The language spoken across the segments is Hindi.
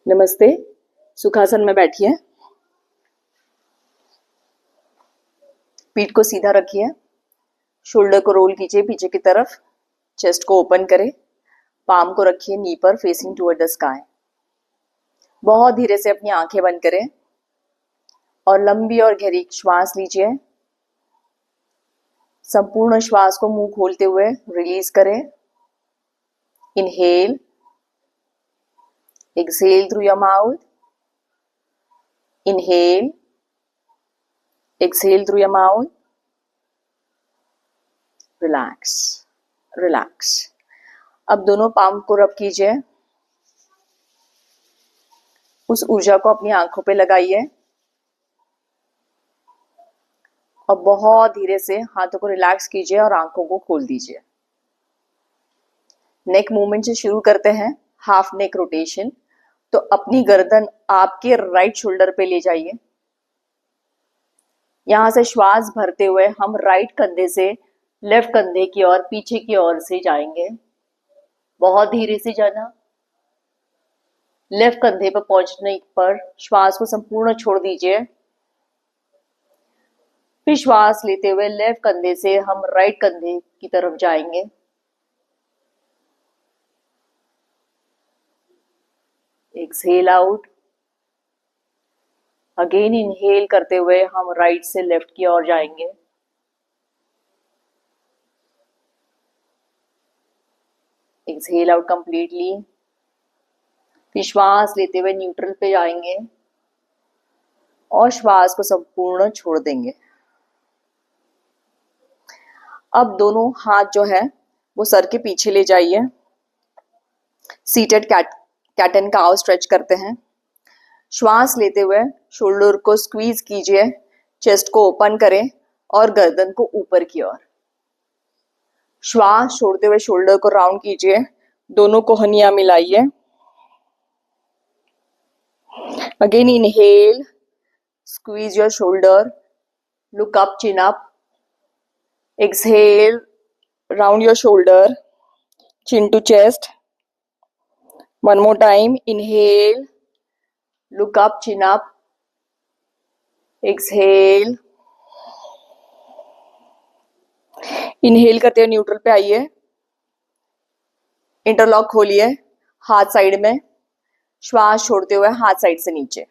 नमस्ते। सुखासन में बैठिए। पीठ को सीधा रखिए। शोल्डर को रोल कीजिए पीछे की तरफ। चेस्ट को ओपन करें। पाम को रखिए नी पर फेसिंग टुवर्ड द स्काई। बहुत धीरे से अपनी आंखें बंद करें और लंबी और गहरी श्वास लीजिए। संपूर्ण श्वास को मुंह खोलते हुए रिलीज करें। Inhale, exhale through your mouth. Inhale, exhale through your mouth. Relax, relax. अब दोनों पाम को रब कीजिए। उस ऊर्जा को अपनी आंखों पे लगाइए और बहुत धीरे से हाथों को रिलैक्स कीजिए और आंखों को खोल दीजिए। नेक मूवमेंट से शुरू करते हैं। Half neck rotation. तो अपनी गर्दन आपके राइट शोल्डर पे ले जाइए। यहां से श्वास भरते हुए हम राइट कंधे से लेफ्ट कंधे की ओर पीछे की ओर से जाएंगे। बहुत धीरे से जाना। लेफ्ट कंधे पर पहुंचने पर श्वास को संपूर्ण छोड़ दीजिए। फिर श्वास लेते हुए लेफ्ट कंधे से हम राइट कंधे की तरफ जाएंगे। Exhale out. अगेन इनहेल करते हुए हम राइट से लेफ्ट की ओर जाएंगे। Exhale out completely. फिर श्वास लेते हुए न्यूट्रल पे जाएंगे और श्वास को संपूर्ण छोड़ देंगे। अब दोनों हाथ जो है वो सर के पीछे ले जाइए। Seated cat and cow stretch करते हैं। श्वास लेते हुए शोल्डर को स्क्वीज कीजिए। चेस्ट को ओपन करें और गर्दन को ऊपर की ओर। श्वास छोड़ते हुए शोल्डर को राउंड कीजिए। दोनों को हनिया मिलाइए। Again inhale, squeeze your shoulder, look up, chin up. Exhale, round your shoulder, chin to chest. One more time. Inhale, look up, chin up. Exhale. Inhale करते हुए न्यूट्रल पे आइए। इंटरलॉक खोलिए हाथ साइड में। श्वास छोड़ते हुए हाथ साइड से नीचे।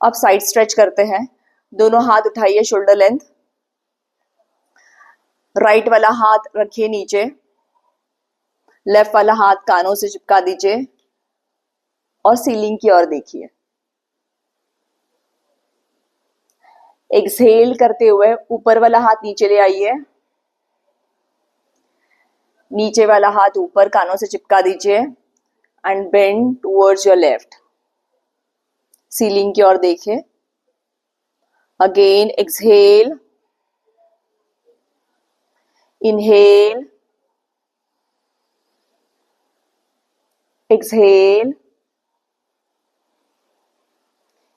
अब साइड स्ट्रेच करते हैं। दोनों हाथ उठाइए शोल्डर लेंथ। राइट वाला हाथ रखिए नीचे। लेफ्ट वाला हाथ कानों से चिपका दीजिए और सीलिंग की ओर देखिए। एक्सहेल करते हुए ऊपर वाला हाथ नीचे ले आइए। नीचे वाला हाथ ऊपर कानों से चिपका दीजिए and bend towards your left. Ceiling की ओर देखिए। Again exhale, inhale, exhale,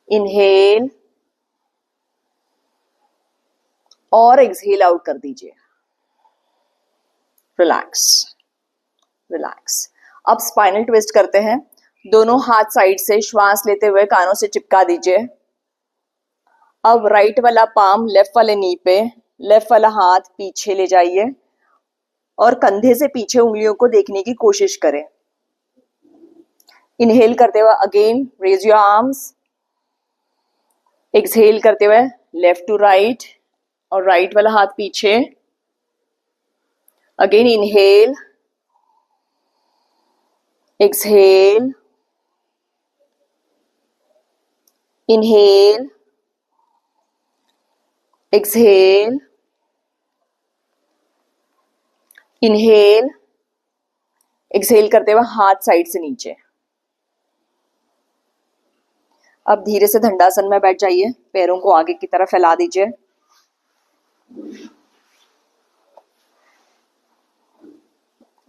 inhale और एक्सहेल आउट कर दीजिए। Relax, relax. अब स्पाइनल ट्विस्ट करते हैं। दोनों हाथ साइड से श्वास लेते हुए कानों से चिपका दीजिए। अब राइट वाला पाम लेफ्ट वाले नी पे, लेफ्ट वाला हाथ पीछे ले जाइए और कंधे से पीछे उंगलियों को देखने की कोशिश करें। इनहेल करते हुए again raise your arms. Exhale करते हुए लेफ्ट टू राइट और राइट वाला हाथ पीछे। Again inhale, exhale, inhale, exhale, inhale, exhale करते हुए हाथ साइड से नीचे। अब धीरे से दंडासन में बैठ जाइए। पैरों को आगे की तरफ फैला दीजिए।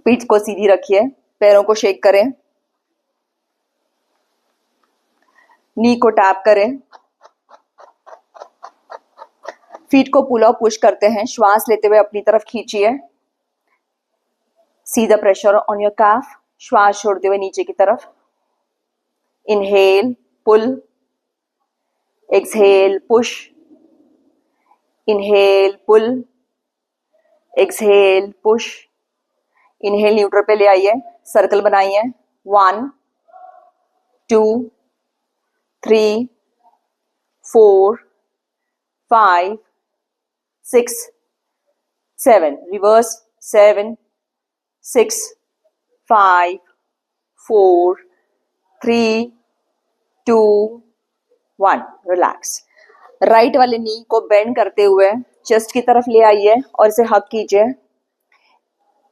पीठ को सीधी रखिए। पैरों को शेक करें। नी को टैप करें। फीट को पुल अप पुश करते हैं। श्वास लेते हुए अपनी तरफ खींचिए। See the pressure on your calf. श्वास छोड़ते हुए नीचे की तरफ। Inhale pull, exhale push, inhale pull, exhale push. Inhale neutral पे ले आइए, सर्कल बनाइए। 1 2 3 4 5 6 7, रिवर्स 7 6 5 4 3 2 1, रिलैक्स। राइट वाले नी को बेंड करते हुए चेस्ट की तरफ ले आइए और इसे हक कीजिए।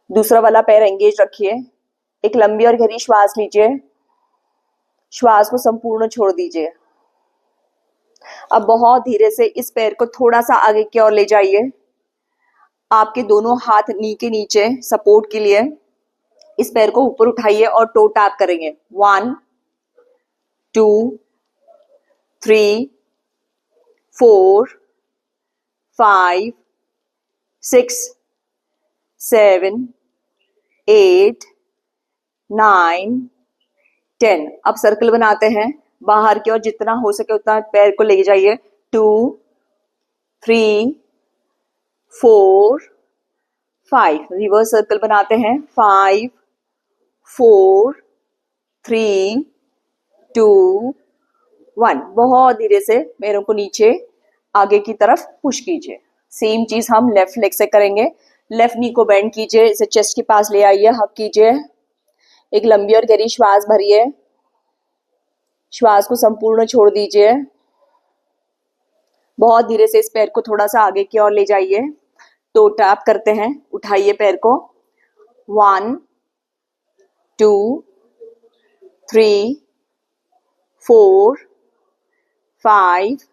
दूसरा वाला पैर एंगेज रखिए। एक लंबी और गहरी श्वास लीजिए, श्वास को संपूर्ण छोड़ दीजिए। अब बहुत धीरे से इस पैर को थोड़ा सा आगे की ओर ले जाइए। आपके दोनों हाथ नी के नीचे सपोर्ट के लिए। इस पैर को ऊपर उठाइए और टो टैप करेंगे। 1 2 3 4 5 6 7 8 9 10। अब सर्कल बनाते हैं बाहर की ओर, जितना हो सके उतना पैर को ले जाइए। 2 3 4 5, रिवर्स सर्कल बनाते हैं। 5 4 3 2 1। बहुत धीरे से पैरों को नीचे आगे की तरफ पुश कीजिए। सेम चीज हम लेफ्ट लेग से करेंगे। लेफ्ट नी को बेंड कीजिए, इसे चेस्ट के पास ले आइए, हक कीजिए। एक लंबी और गहरी श्वास भरिए, श्वास को संपूर्ण छोड़ दीजिए। बहुत धीरे से इस पैर को थोड़ा सा आगे की ओर ले जाइए। टो टैप करते हैं, उठाइए पैर को। 1 2 3 4 5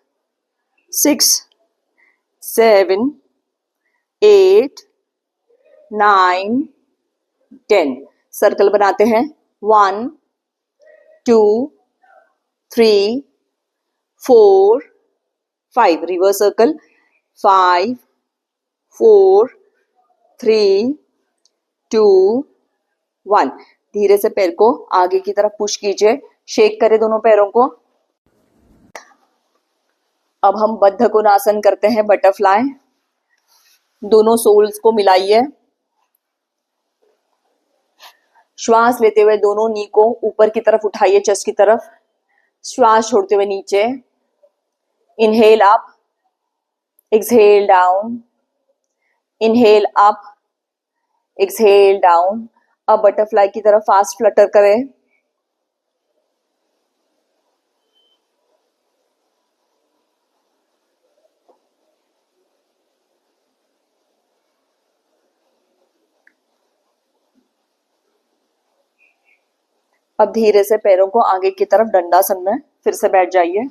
6 7 8 9 10। सर्कल बनाते हैं। 1 2 3 4 5, रिवर्स सर्कल। 5 4 3 2 1। धीरे से पैर को आगे की तरफ पुश कीजिए, शेक करें दोनों पैरों को। अब हम बद्ध कोणासन करते हैं, बटरफ्लाई। दोनों सोल्स को मिलाइए। श्वास लेते हुए दोनों नी को ऊपर की तरफ उठाइए, चेस्ट की तरफ। श्वास छोड़ते हुए नीचे। Inhale up, exhale down, inhale up, exhale down. अब बटरफ्लाई की तरफ फास्ट फ्लटर करें। अब धीरे से पैरों को आगे की तरफ दंडासन में फिर से बैठ जाइए।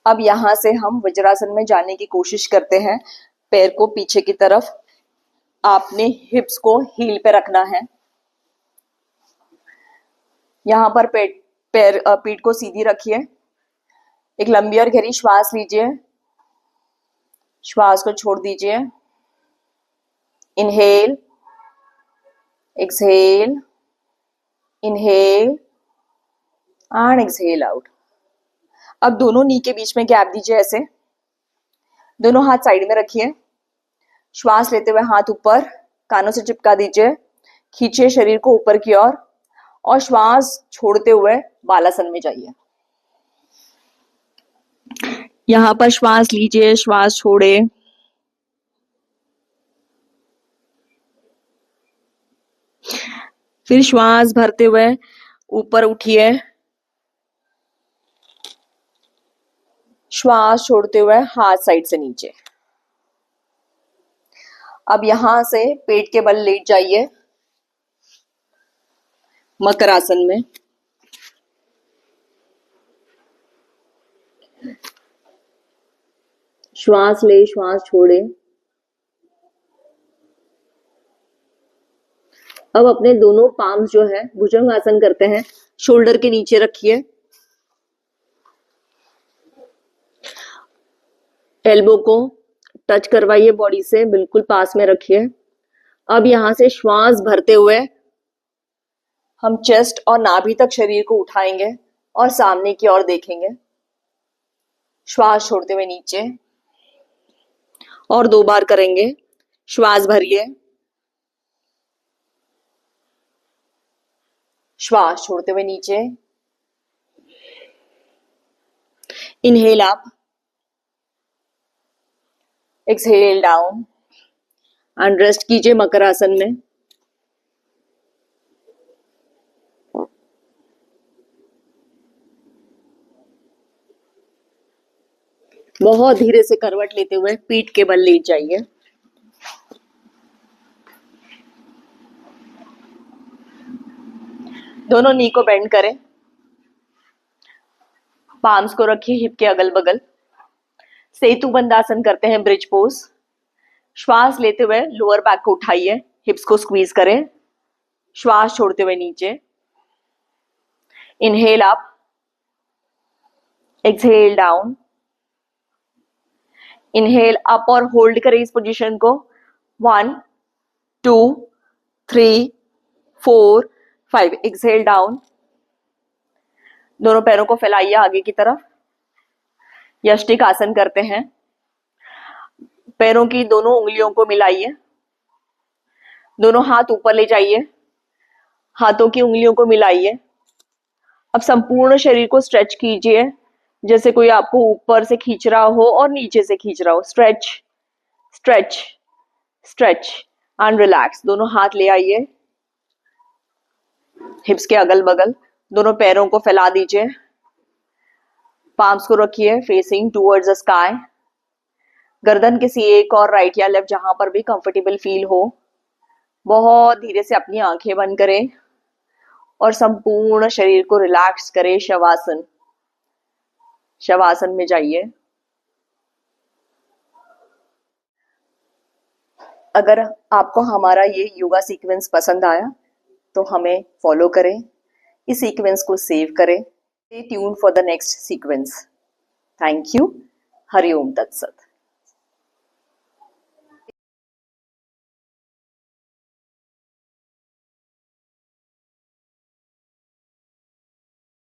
अब यहां से हम वज्रासन में जाने की कोशिश करते हैं। पैर को पीछे की तरफ, आपने हिप्स को हील पे रखना है। यहां पर पीठ को सीधी रखिए। एक लंबी और गहरी श्वास लीजिए, श्वास को छोड़ दीजिए। Inhale, exhale, inhale and exhale out. अब दोनों नी के बीच में गैप दीजिए ऐसे। दोनों हाथ साइड में रखिए। श्वास लेते हुए हाथ ऊपर कानों से चिपका दीजिए। खींचिए शरीर को ऊपर की ओर और श्वास छोड़ते हुए बालासन में जाइए। यहां पर श्वास लीजिए, श्वास छोड़े। फिर श्वास भरते हुए ऊपर उठिए, श्वास छोड़ते हुए हाथ साइड से नीचे। अब यहां से पेट के बल लेट जाइए मकरासन में। श्वास ले, श्वास छोड़े। अब अपने दोनों पाम्स जो है भुजंगासन करते हैं। शोल्डर के नीचे रखिए, एल्बो को टच करवाइए बॉडी से, बिल्कुल पास में रखिए। अब यहां से श्वास भरते हुए हम चेस्ट और नाभि तक शरीर को उठाएंगे और सामने की ओर देखेंगे। श्वास छोड़ते हुए नीचे, और 2 बार करेंगे। श्वास भरिए, श्वास छोड़ते हुए नीचे। Inhale up, exhale down and rest कीजिए मकर आसन में। बहुत धीरे से करवट लेते हुए पीठ के बल लेट जाइए। दोनों नी को बेंड करें, पाम्स को रखिए हिप के अगल बगल। सेतु बंदासन करते हैं, ब्रिज पोज। श्वास लेते हुए लोअर बैक को उठाइए, हिप्स को स्क्वीज करें। श्वास छोड़ते हुए नीचे। Inhale up, exhale down. Inhale up और होल्ड करें इस पोजीशन को। 1 2 3 4 5। Exhale down. दोनों पैरों को फैलाइए आगे की तरफ। यष्टिक आसन करते हैं। पैरों की दोनों उंगलियों को मिलाइए, दोनों हाथ ऊपर ले जाइए, हाथों की उंगलियों को मिलाइए। अब संपूर्ण शरीर को स्ट्रेच कीजिए, जैसे कोई आपको ऊपर से खींच रहा हो और नीचे से खींच रहा हो। Stretch stretch stretch and relax. दोनों हाथ ले आइए हिप्स के अगल बगल। दोनों पैरों को फैला दीजिए, पाम्स को रखिए फेसिंग टुवर्ड्स द स्काई। गर्दन किसी एक और राइट या लेफ्ट, जहां पर भी कंफर्टेबल फील हो। बहुत धीरे से अपनी आंखें बंद करें और संपूर्ण शरीर को रिलैक्स करें। शवासन, शवासन में जाइए। अगर आपको हमारा ये योगा सीक्वेंस पसंद आया तो हमें फॉलो करें, इस सीक्वेंस को सेव करें। Stay tuned for the next sequence. Thank you. Hari Om तत्सत।